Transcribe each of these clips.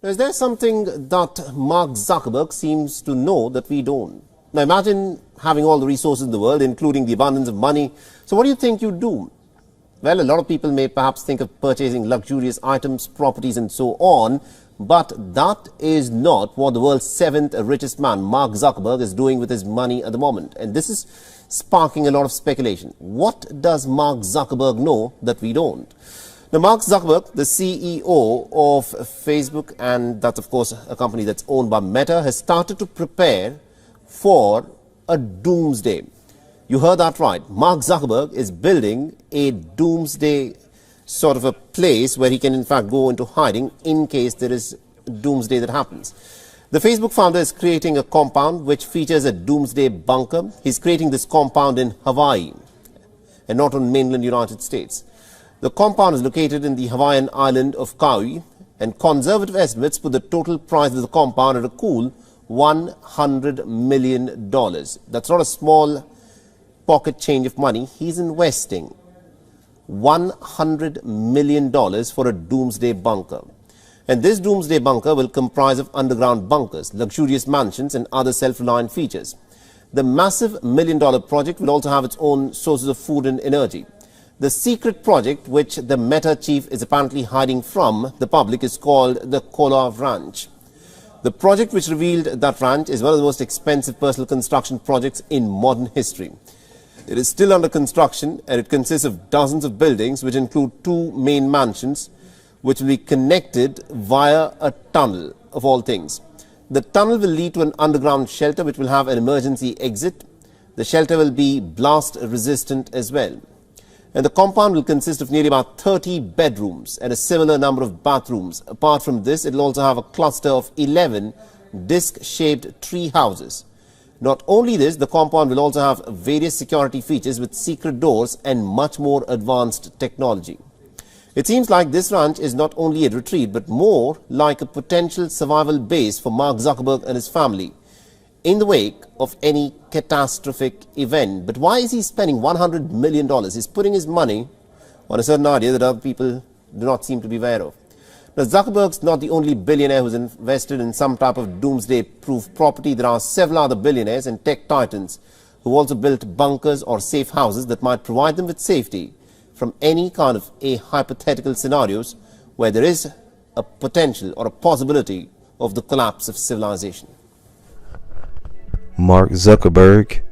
Is there something that Mark Zuckerberg seems to know that we don't? Now imagine having all the resources in the world, including the abundance of money. So what do you think you do? Well, a lot of people may perhaps think of purchasing luxurious items, properties and so on, but that is not what the world's seventh richest man, Mark Zuckerberg, is doing with his money at the moment. And this is sparking a lot of speculation. What does Mark Zuckerberg know that we don't? Now, Mark Zuckerberg, the CEO of Facebook, and that's of course a company that's owned by Meta, has started to prepare for a doomsday. You heard that right. Mark Zuckerberg is building a doomsday sort of a place where he can in fact go into hiding in case there is doomsday that happens. The Facebook founder is creating a compound which features a doomsday bunker. He's creating this compound in Hawaii and not on mainland United States. The compound is located in the Hawaiian island of Kauai, and conservative estimates put the total price of the compound at a cool $100 million. That's not a small pocket change of money. He's investing $100 million for a doomsday bunker. And this doomsday bunker will comprise of underground bunkers, luxurious mansions and other self-reliant features. The massive $1 million project will also have its own sources of food and energy. The secret project, which the Meta chief is apparently hiding from the public, is called the Kola Ranch. The project which revealed that ranch is one of the most expensive personal construction projects in modern history. It is still under construction and it consists of dozens of buildings which include two main mansions which will be connected via a tunnel of all things. The tunnel will lead to an underground shelter which will have an emergency exit. The shelter will be blast resistant as well. And the compound will consist of nearly about 30 bedrooms and a similar number of bathrooms. Apart from this, it will also have a cluster of 11 disc-shaped tree houses. Not only this, the compound will also have various security features with secret doors and much more advanced technology. It seems like this ranch is not only a retreat, but more like a potential survival base for Mark Zuckerberg and his family in the wake of any catastrophic event. But why is he spending $100 million? He's putting his money on a certain idea that other people do not seem to be aware of. Now, Zuckerberg's not the only billionaire who's invested in some type of doomsday-proof property. There are several other billionaires and tech titans who also built bunkers or safe houses that might provide them with safety from any kind of a hypothetical scenarios where there is a potential or a possibility of the collapse of civilization. Mark Zuckerberg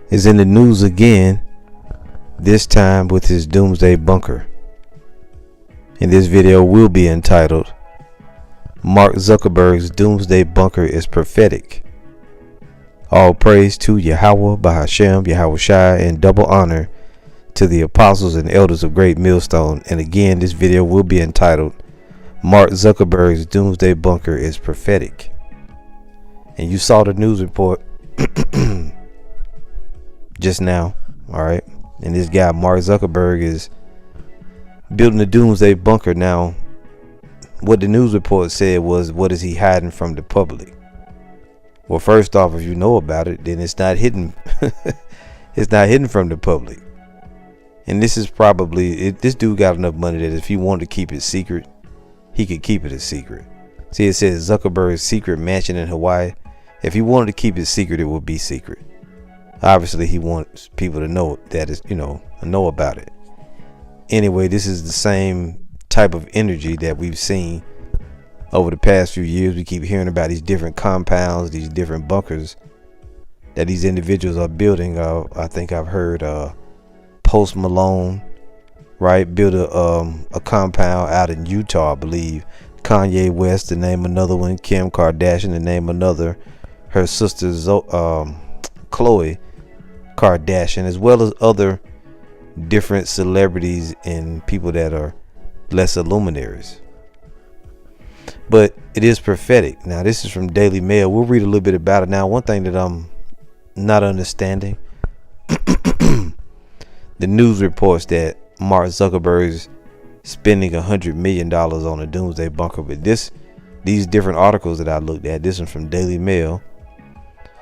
is in the news again, this time with his doomsday bunker. And this video will be entitled, Mark Zuckerberg's Doomsday Bunker is Prophetic. All praise to Yahawah, Bahashem, Yahawashi, and double honor to the apostles and elders of Great Millstone. And again, this video will be entitled, Mark Zuckerberg's Doomsday Bunker is Prophetic. And you saw the news report just now, all right? And this guy, Mark Zuckerberg, is building a doomsday bunker. Now, what the news report said was, what is he hiding from the public? Well, first off, if you know about it, then it's not hidden. It's not hidden from the public. And this is probably, this dude got enough money that if he wanted to keep it secret, he could keep it a secret. See, it says Zuckerberg's secret mansion in Hawaii. If he wanted to keep it secret, it would be secret. Obviously, he wants people to know that is, know about it. Anyway, this is the same type of energy that we've seen over the past few years. We keep hearing about these different compounds, these different bunkers that these individuals are building. I think I've heard Post Malone, right, build a compound out in Utah, I believe. Kanye West, to name another one. Kim Kardashian, to name another. Her sister Khloe Kardashian, as well as other different celebrities and people that are lesser luminaries. But it is prophetic. Now, this is from Daily Mail. We'll read a little bit about it. Now, one thing that I'm not understanding, the news reports that Mark Zuckerberg's spending $100 million on a doomsday bunker. But these different articles that I looked at, this one from Daily Mail,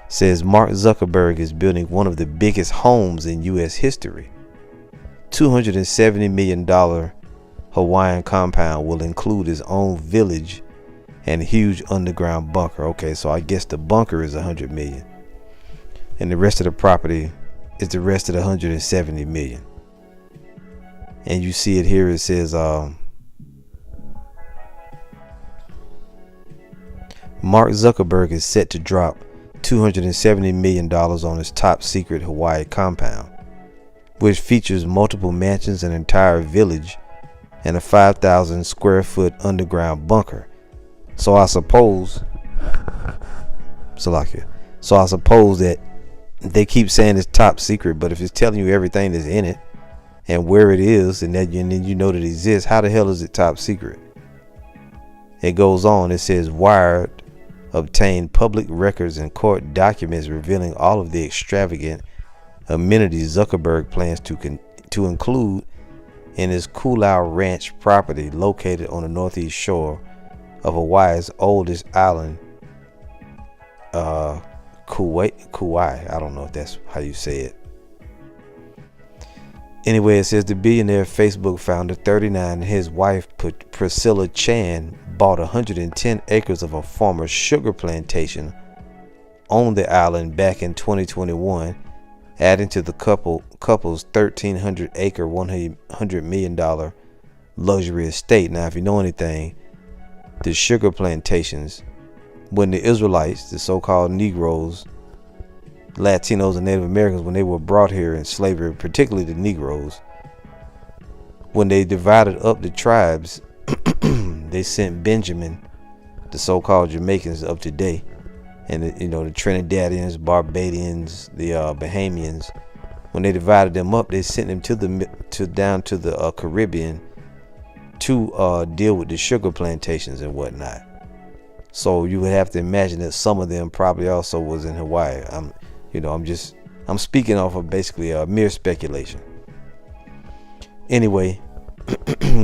says Mark Zuckerberg is building one of the biggest homes in U.S. history. $270 million Hawaiian compound will include his own village and a huge underground bunker. Okay, so I guess the bunker is 100 million, and the rest of the property is the rest of the 170 million. And you see it here. It says Mark Zuckerberg is set to drop $270 million on his top secret Hawaii compound, which features multiple mansions, an entire village, and a 5,000 square foot underground bunker. So I suppose that they keep saying it's top secret, but if it's telling you everything that's in it and where it is, and then you know that it exists, how the hell is it top secret? It goes on. It says Wired obtained public records and court documents revealing all of the extravagant amenities Zuckerberg plans to include in his Kulau Ranch property located on the northeast shore of Hawaii's oldest island, Kauai. I don't know if that's how you say it. Anyway, it says the billionaire Facebook founder, 39, and his wife Priscilla Chan bought 110 acres of a former sugar plantation on the island back in 2021, adding to the couple's 1,300 acre, $100 million luxury estate. Now, if you know anything, the sugar plantations, when the Israelites, the so-called Negroes, Latinos and Native Americans, when they were brought here in slavery, particularly the Negroes, when they divided up the tribes, they sent Benjamin, the so-called Jamaicans of today, and the Trinidadians, Barbadians, the Bahamians, when they divided them up, they sent them down to the Caribbean to deal with the sugar plantations and whatnot. So you would have to imagine that some of them probably also was in Hawaii. I'm speaking off of basically mere speculation. Anyway,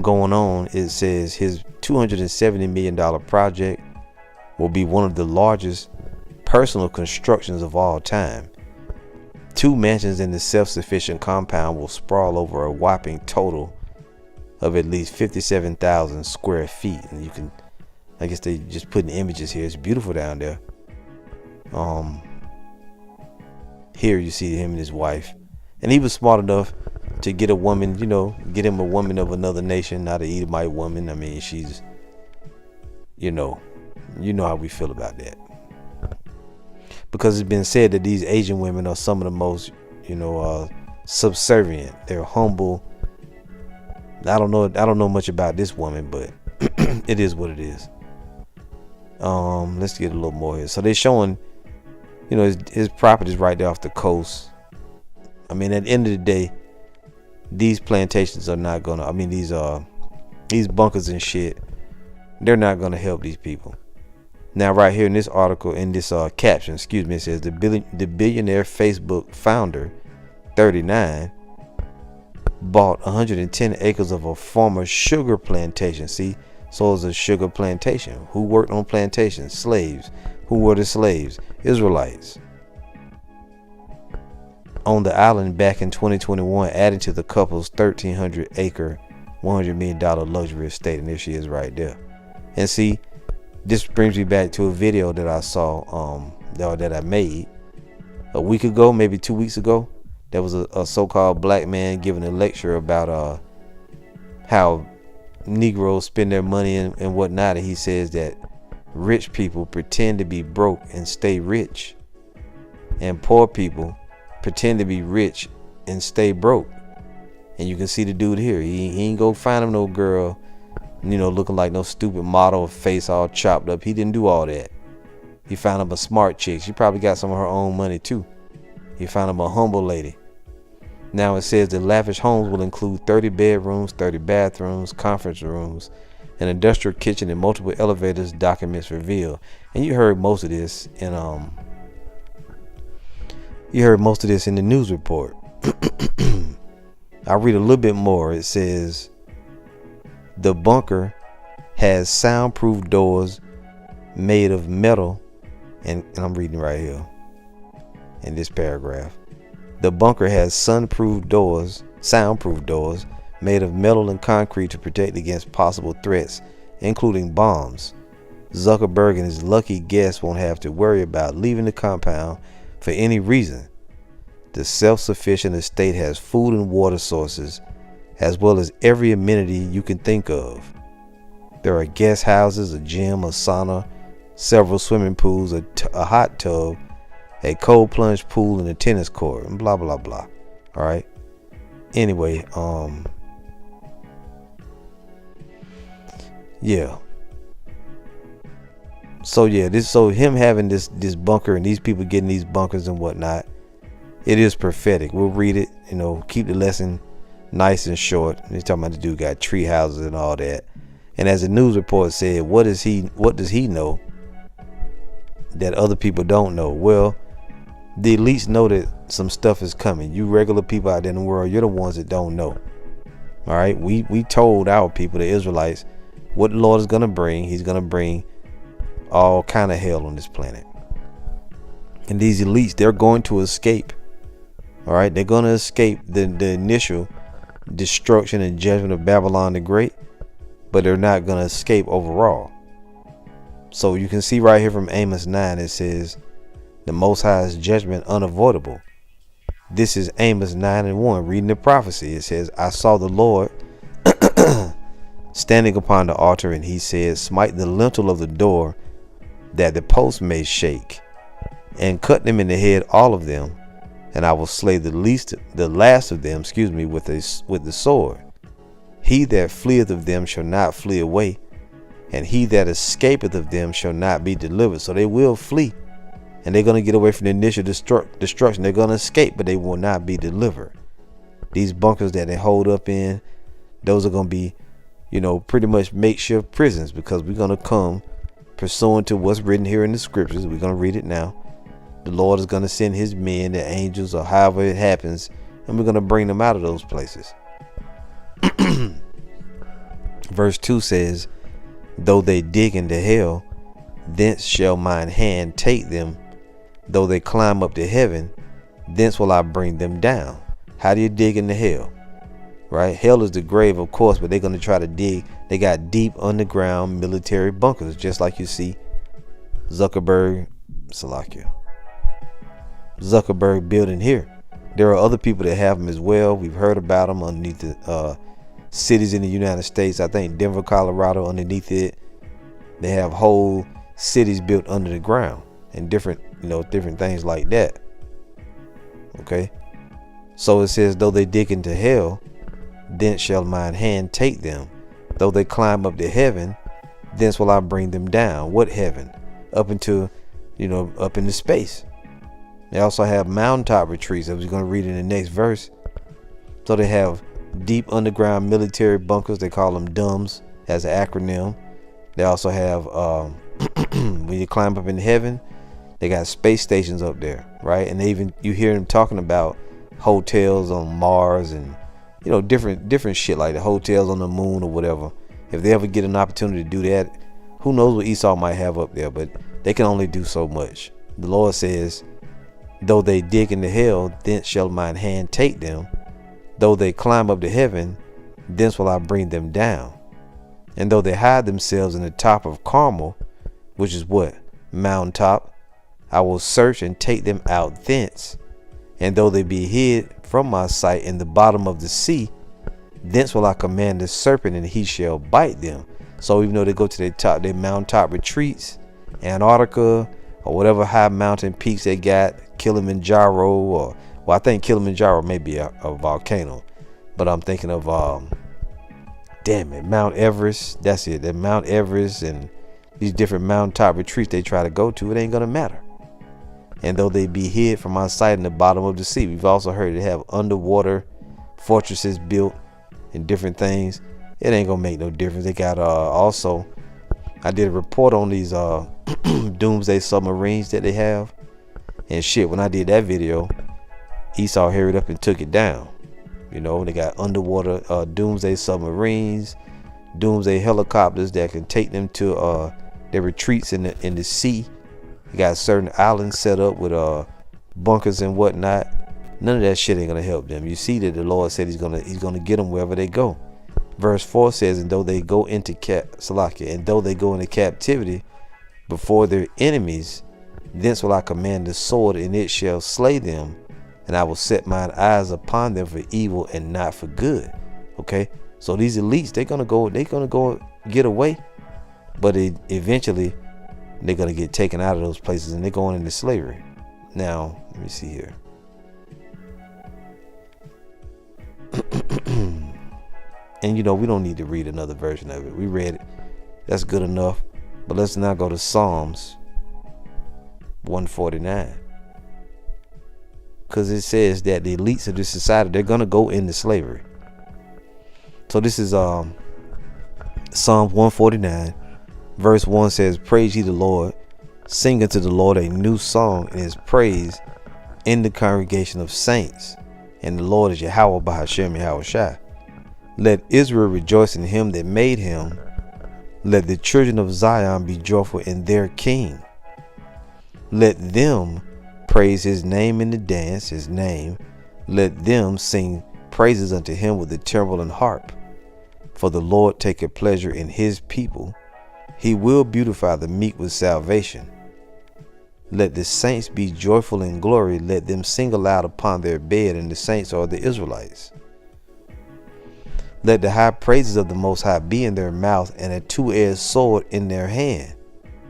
going on, it says his $270 million project will be one of the largest personal constructions of all time. 2 mansions in the self-sufficient compound will sprawl over a whopping total of at least 57,000 square feet. And you can, I guess they just putting images here. It's beautiful down there. Here you see him and his wife, and he was smart enough to get a woman, get him a woman of another nation, not an Edomite woman. I mean, she's, you know how we feel about that, because it's been said that these Asian women are some of the most, subservient. They're humble. I don't know much about this woman, but it is what it is. Let's get a little more here. So they're showing, his property's right there off the coast. I mean, at the end of the day, these plantations are not gonna, these bunkers and shit, they're not gonna help these people. Now, right here in this article, in this caption, it says the billionaire Facebook founder, 39, bought 110 acres of a former sugar plantation. See, so it's a sugar plantation. Who worked on plantations? Slaves. Who were the slaves? Israelites. On the island back in 2021, adding to the couple's 1,300 acre, $100 million luxury estate. And there she is right there. And see, this brings me back to a video that I saw, that I made a week ago, maybe 2 weeks ago. There was a so-called black man giving a lecture about how Negroes spend their money and whatnot. And he says that rich people pretend to be broke and stay rich, and poor people pretend to be rich and stay broke. And you can see the dude here. He ain't go find him no girl, looking like no stupid model, face all chopped up. He didn't do all that. He found him a smart chick. She probably got some of her own money too. He found him a humble lady. Now it says the lavish homes will include 30 bedrooms, 30 bathrooms, conference rooms, an industrial kitchen, and multiple elevators, documents reveal. And you heard most of this in the news report. I'll read a little bit more. It says the bunker has soundproof doors made of metal, and I'm reading right here in this paragraph. The bunker has soundproof doors made of metal and concrete to protect against possible threats, including bombs. Zuckerberg and his lucky guests won't have to worry about leaving the compound for any reason. The self-sufficient estate has food and water sources, as well as every amenity you can think of. There are guest houses, a gym, a sauna, several swimming pools, a hot tub, a cold plunge pool, and a tennis court, and blah blah blah. All right. Anyway, yeah. So him having this bunker and these people getting these bunkers and whatnot, it is prophetic. We'll read it, keep the lesson nice and short. He's talking about the dude got tree houses and all that. And as the news report said, what does he know that other people don't know? Well, the elites know that some stuff is coming. You regular people out there in the world, you're the ones that don't know. All right, we told our people, the Israelites, what the Lord is gonna bring. He's gonna bring all kind of hell on this planet. And these elites, they're going to escape. All right, they're going to escape the initial destruction and judgment of Babylon the Great, but they're not going to escape overall. So you can see right here from Amos 9, it says, the Most High's judgment unavoidable. This is Amos 9:1, reading the prophecy. It says, I saw the Lord standing upon the altar, and he said, smite the lintel of the door, that the post may shake, and cut them in the head, all of them, and I will slay the last of them, with the sword. He that fleeth of them shall not flee away, and he that escapeth of them shall not be delivered. So they will flee, and they're going to get away from the initial destruction. They're going to escape, but they will not be delivered. These bunkers that they hold up in, those are going to be, pretty much makeshift prisons, because we're going to come pursuant to what's written here in the scriptures. We're going to read it now. The Lord is going to send his men, the angels, or however it happens, and we're going to bring them out of those places. Verse 2 says, though they dig into hell, thence shall mine hand take them. Though they climb up to heaven, thence will I bring them down. How do you dig into hell? Right? Hell is the grave, of course, but they're going to try to dig. They got deep underground military bunkers, just like you see Zuckerberg building here. There are other people that have them as well. We've heard about them underneath the cities in the United States. I think Denver, Colorado, underneath it, they have whole cities built under the ground and different things like that. Okay. So it says, though they dig into hell, thence shall mine hand take them. Though they climb up to heaven, thence will I bring them down. What heaven? Up into, up into space. They also have mountaintop retreats. I was going to read in the next verse. So they have deep underground military bunkers. They call them DUMS as an acronym. They also have, when you climb up in heaven, they got space stations up there, right? And you hear them talking about hotels on Mars and, different shit like the hotels on the moon or whatever. If they ever get an opportunity to do that, who knows what Esau might have up there, but they can only do so much. The Lord says, though they dig into hell, thence shall mine hand take them. Though they climb up to heaven, thence will I bring them down. And though they hide themselves in the top of Carmel, which is what? Mountaintop, I will search and take them out thence. And though they be hid from my sight in the bottom of the sea, thence will I command the serpent, and he shall bite them. So even though they go to their mountaintop retreats, Antarctica, or whatever high mountain peaks they got, Kilimanjaro, or I think Kilimanjaro may be a volcano, but I'm thinking of Mount Everest. That's it. That Mount Everest and these different mountaintop retreats they try to go to, it ain't gonna matter. And though they be hid from my sight in the bottom of the sea, we've also heard they have underwater fortresses built and different things. It ain't gonna make no difference. They got also, I did a report on these Doomsday submarines that they have, and shit, when I did that video, Esau hurried up and took it down. They got underwater Doomsday submarines, Doomsday helicopters that can take them to their retreats in the sea. They got certain islands set up with bunkers and whatnot. None of that shit ain't gonna help them. You see that the Lord said he's gonna get them wherever they go. Verse 4 says, and though they go into captivity, before their enemies. Thence will I command the sword, and it shall slay them, and I will set mine eyes upon them for evil and not for good. Okay, so these elites, they're gonna go get away, but eventually they're gonna get taken out of those places, and they're going into slavery. Now let me see here. And we don't need to read another version of it. We read it. That's good enough. But let's now go to Psalms 149. Because it says that the elites of this society, they're going to go into slavery. So this is Psalms 149. Verse 1 says, praise ye the Lord. Sing unto the Lord a new song in his praise in the congregation of saints. And the Lord is Yahawah by Hashem Yahawashi. Let Israel rejoice in him that made him. Let the children of Zion be joyful in their king. Let them praise his name in the dance, his name. Let them sing praises unto him with the timbrel and harp. For the Lord taketh pleasure in his people. He will beautify the meek with salvation. Let the saints be joyful in glory. Let them sing aloud upon their bed, and the saints are the Israelites. Let the high praises of the Most High be in their mouth, and a two-edged sword in their hand.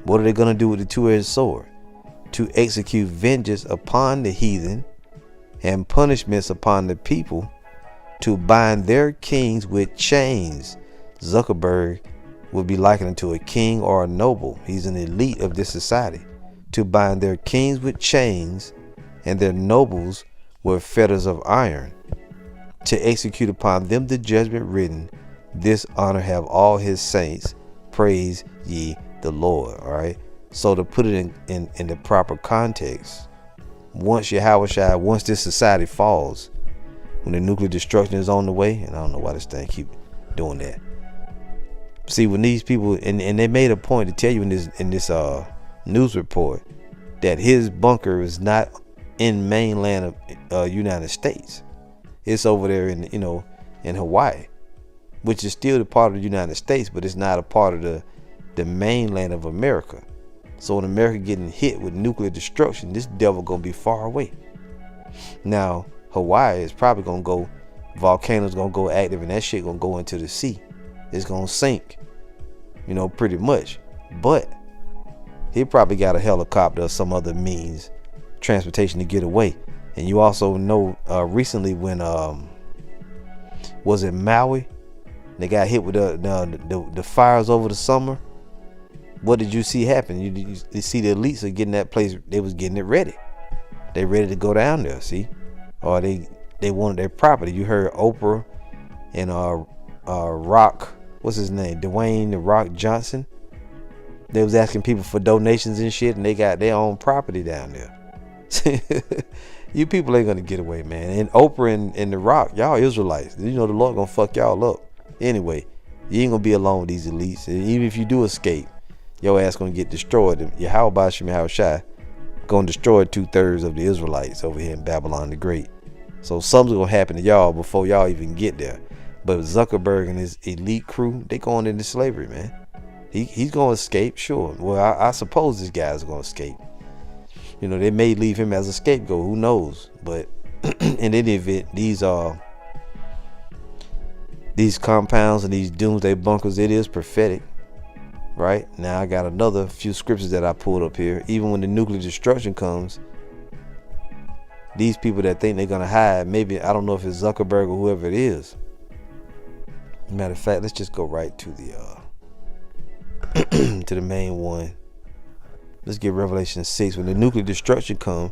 What are they going to do with the two-edged sword? To execute vengeance upon the heathen and punishments upon the people, to bind their kings with chains. Zuckerberg would be likened to a king or a noble. He's an elite of this society. To bind their kings with chains and their nobles with fetters of iron, to execute upon them the judgment written. This honor have all his saints. Praise ye the Lord. All right. So to put it in the proper context, once this society falls, when the nuclear destruction is on the way, and I don't know why this thing keep doing that. See, when these people, and they made a point to tell you in this news report that his bunker is not in mainland of United States. It's over there in Hawaii, which is still a part of the United States, but it's not a part of the mainland of America. So when America getting hit with nuclear destruction, this devil gonna be far away. Now Hawaii is probably gonna go, volcanoes gonna go active, and that shit gonna go into the sea. It's gonna sink, pretty much. But he probably got a helicopter or some other means, transportation to get away. And you also know recently when was it Maui? They got hit with the fires over the summer. What did you see happen? You see the elites are getting that place. They was getting it ready. They ready to go down there. See, or they wanted their property. You heard Oprah and Rock. What's his name? Dwayne the Rock Johnson. They was asking people for donations and shit, and they got their own property down there. You people ain't gonna get away, man. And Oprah and the Rock, y'all Israelites. The Lord gonna fuck y'all up. Anyway, you ain't gonna be alone with these elites. And even if you do escape, your ass gonna get destroyed. Yahawashi gonna destroy 2/3 of the Israelites over here in Babylon the Great. So something's gonna happen to y'all before y'all even get there. But Zuckerberg and his elite crew, they going into slavery, man. He's gonna escape, sure. Well, I suppose this guy's gonna escape. They may leave him as a scapegoat. Who knows? But in any event, these compounds and these doomsday bunkers, it is prophetic. Right now, I got another few scriptures that I pulled up here. Even when the nuclear destruction comes, these people that think they're gonna hide, maybe, I don't know if it's Zuckerberg or whoever it is. Matter of fact, let's just go right to the to the main one. Let's get Revelation 6. When the nuclear destruction comes,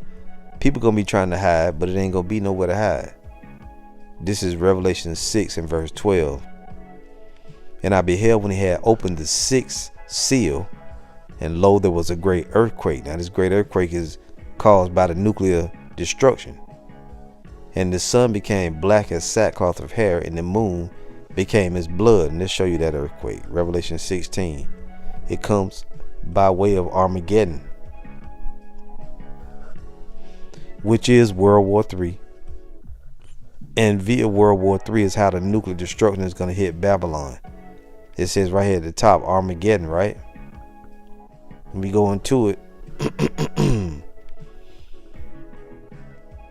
people gonna be trying to hide, but it ain't gonna be nowhere to hide. This is Revelation 6 and verse 12. And I beheld when he had opened the sixth seal, and lo, there was a great earthquake. Now this great earthquake is caused by the nuclear destruction. And the sun became black as sackcloth of hair, and the moon became as blood. And let's show you that earthquake. Revelation 16. It comes by way of Armageddon, which is World War III. And via World War III is how the nuclear destruction is going to hit Babylon. It says right here at the top, Armageddon, right? Let me go into it.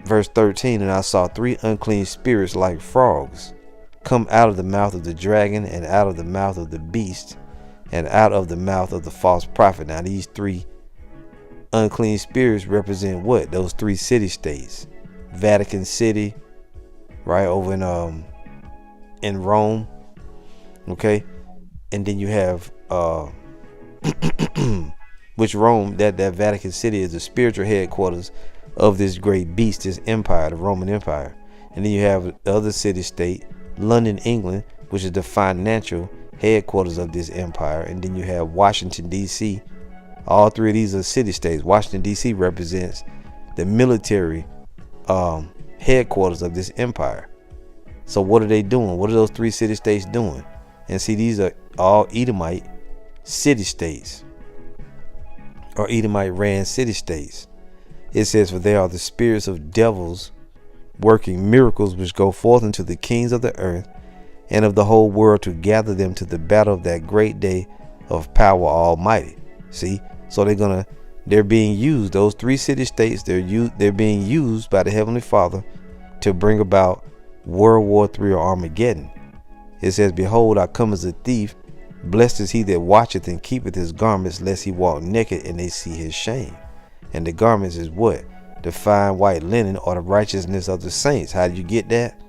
Verse 13, and I saw 3 unclean spirits like frogs come out of the mouth of the dragon, and out of the mouth of the beast, and out of the mouth of the false prophet. Now these 3 unclean spirits represent what? Those 3 city-states. Vatican City, right over in Rome. Okay. And then you have which Rome, that Vatican City is the spiritual headquarters of this great beast, this empire, the Roman Empire. And then you have the other city-state, London, England, which is the financial headquarters of this empire. And then you have Washington, D.C. All 3 of these are city-states. Washington, D.C. represents the military headquarters of this empire. So what are they doing? What are those 3 city-states doing? And see, these are all Edomite city-states, or Edomite ran city-states. It says, for they are the spirits of devils working miracles, which go forth into the kings of the earth and of the whole world, to gather them to the battle of that great day of power almighty. See, so they're being used. Those 3 city-states, they're being used by the Heavenly Father to bring about World War III or Armageddon. It says, behold, I come as a thief. Blessed is he that watcheth and keepeth his garments, lest he walk naked and they see his shame. And the garments is what? The fine white linen, or the righteousness of the saints. How do you get that?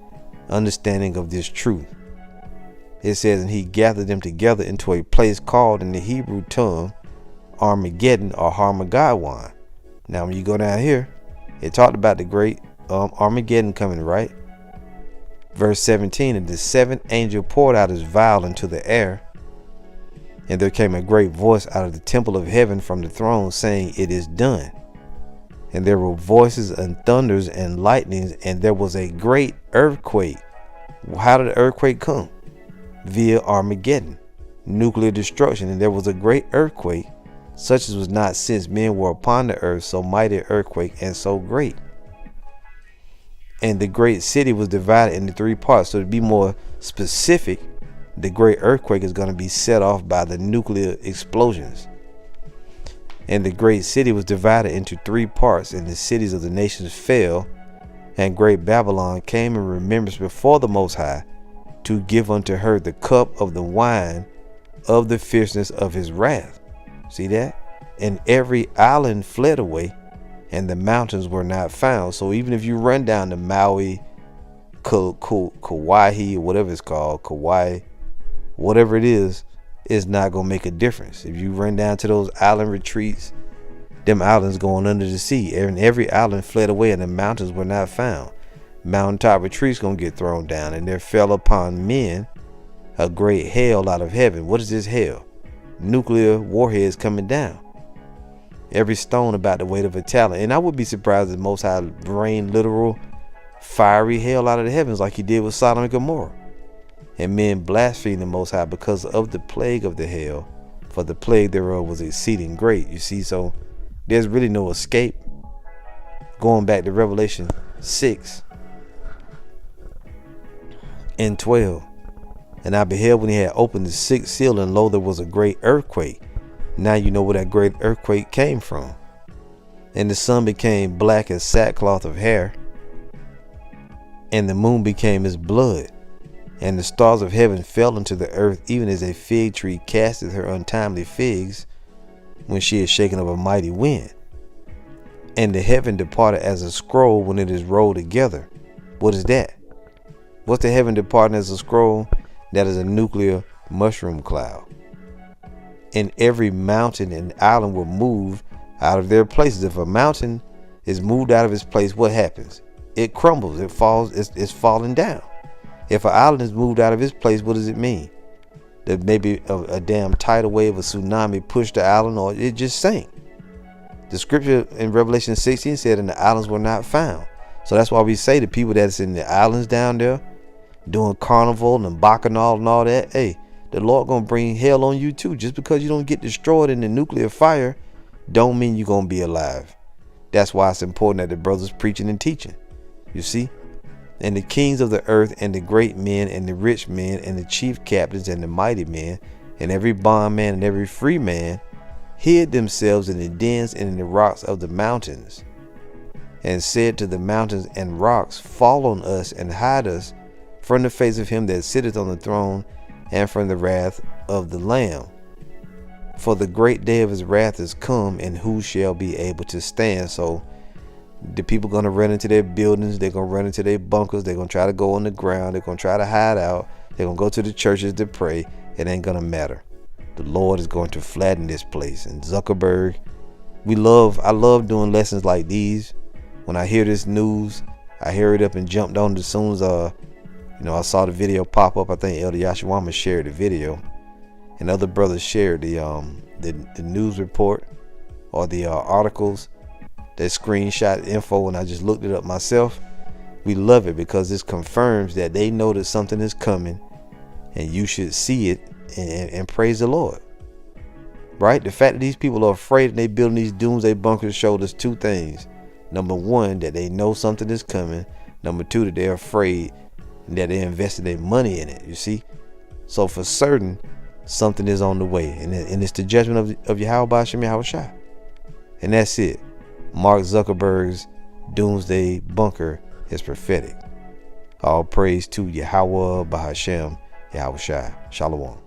Understanding of this truth. It says, and he gathered them together into a place called in the Hebrew tongue Armageddon or Harmageddon. Now when you go down here, it talked about the great Armageddon coming, right? Verse 17, and the 7th angel poured out his vial into the air, and there came a great voice out of the temple of heaven from the throne, saying, it is done. And there were voices and thunders and lightnings, and there was a great earthquake. How did the earthquake come? Via Armageddon, nuclear destruction. And there was a great earthquake, such as was not since men were upon the earth, so mighty earthquake and so great. And the great city was divided into 3 parts. So to be more specific, the great earthquake is going to be set off by the nuclear explosions. And the great city was divided into 3 parts, and the cities of the nations fell, and great Babylon came in remembrance before the Most High, to give unto her the cup of the wine of the fierceness of his wrath. See that? And every island fled away, and the mountains were not found. So even if you run down to Maui, Kauai, or whatever it's called, Kauai, whatever it is, it's not gonna make a difference. If you run down to those island retreats, them islands going under the sea, and every island fled away, and the mountains were not found. Mountaintop retreats gonna get thrown down, and there fell upon men a great hail out of heaven. What is this hail? Nuclear warheads coming down. Every stone about the weight of a talent. And I would be surprised if Most High rain literal fiery hail out of the heavens like he did with Sodom and Gomorrah. And men blasphemed the Most High because of the plague of the hail, for the plague thereof was exceeding great. You see, so there's really no escape. Going back to Revelation 6 and 12. And I beheld when he had opened the 6th seal, and lo, there was a great earthquake. Now you know where that great earthquake came from. And the sun became black as sackcloth of hair, and the moon became as blood, and the stars of heaven fell into the earth, even as a fig tree casteth her untimely figs when she is shaken of a mighty wind. And the heaven departed as a scroll when it is rolled together. What is that? What's the heaven departing as a scroll? That is a nuclear mushroom cloud. And every mountain and island were moved out of their places. If a mountain is moved out of its place, what happens? It crumbles, it falls, it's falling down. If an island is moved out of its place, what does it mean? That maybe a damn tidal wave, a tsunami pushed the island, or it just sank. The scripture in Revelation 16 said, and the islands were not found. So that's why we say the people that's in the islands down there doing carnival and bacchanal and all that, hey, the Lord gonna bring hell on you too. Just because you don't get destroyed in the nuclear fire don't mean you're gonna be alive. That's why it's important that the brothers preaching and teaching. You see? And the kings of the earth, and the great men, and the rich men, and the chief captains, and the mighty men, and every bondman and every free man, hid themselves in the dens and in the rocks of the mountains, and said to the mountains and rocks, fall on us and hide us from the face of him that sitteth on the throne and from the wrath of the Lamb. For the great day of his wrath is come, and who shall be able to stand? So the people going to run into their buildings, they're going to run into their bunkers, they're going to try to go on the ground, they're going to try to hide out, they're going to go to the churches to pray. It ain't going to matter. The Lord is going to flatten this place. And Zuckerberg, I love doing lessons like these. When I hear this news, I hurried up and jumped on it as soon as I saw the video pop up. I think Elder Yahawah shared the video, and other brothers shared the news report or the articles that screenshot info, and I just looked it up myself. We love it because this confirms that they know that something is coming, and you should see it and praise the Lord. Right? The fact that these people are afraid and they building these doomsday bunkers showed us two things. Number one, that they know something is coming. Number two, that they're afraid and that they're investing their money in it. You see? So for certain, something is on the way. And it's the judgment of Yahawah Shem Yahawashi. And that's it. Mark Zuckerberg's doomsday bunker is prophetic. All praise to Yahawah Bahashem Yahawashi. Shalom.